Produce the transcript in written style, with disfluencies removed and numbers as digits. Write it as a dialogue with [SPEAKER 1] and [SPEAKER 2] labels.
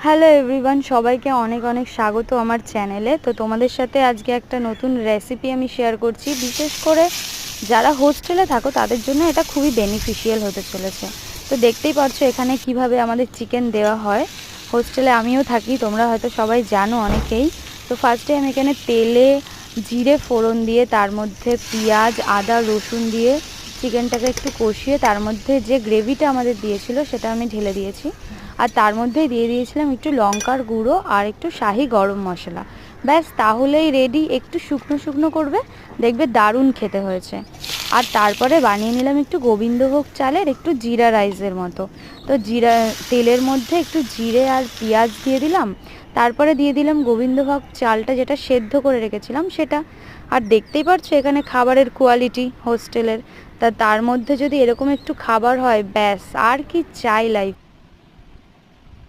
[SPEAKER 1] Hello everyone, সবাইকে অনেক অনেক স্বাগত আমার চ্যানেলে। তো তোমাদের সাথে আজকে একটা নতুন রেসিপি আমি শেয়ার করছি। বিশেষ করে যারা হোস্টেলে থাকো তাদের জন্য এটা খুবই বেনিফিশিয়াল হতে চলেছে। তো দেখতেই পাচ্ছো এখানে কিভাবে আমাদের চিকেন দেওয়া হয়। হোস্টেলে আমিও থাকি, তোমরা হয়তো সবাই জানো অনেকেই। তো ফার্স্টে আমি এখানে তেলে জিরে ফোড়ন দিয়ে তার মধ্যে পেঁয়াজ আদা রসুন দিয়ে চিকেনটাকে একটু কষিয়ে তার মধ্যে যে গ্রেভিটা আমাদের দিয়েছিল সেটা আমি ঢেলে দিয়েছি। আর তার মধ্যেই দিয়ে দিয়েছিলাম একটু লঙ্কার গুঁড়ো আর একটু শাহি গরম মশলা। ব্যাস তাহলেই রেডি। একটু শুকনো শুকনো করবে, দেখবে দারুণ খেতে হয়েছে। আর তারপরে বানিয়ে নিলাম একটু গোবিন্দভোগ চালের একটু জিরা রাইসের মতো। তো জিরা তেলের মধ্যে একটু জিরে আর পেঁয়াজ দিয়ে দিলাম, তারপরে দিয়ে দিলাম গোবিন্দভোগ চালটা যেটা সেদ্ধ করে রেখেছিলাম সেটা। আর দেখতেই পাচ্ছ এখানে খাবারের কোয়ালিটি হোস্টেলের, তার মধ্যে যদি এরকম একটু খাবার হয় ব্যাস আর কি চাই লাইফ।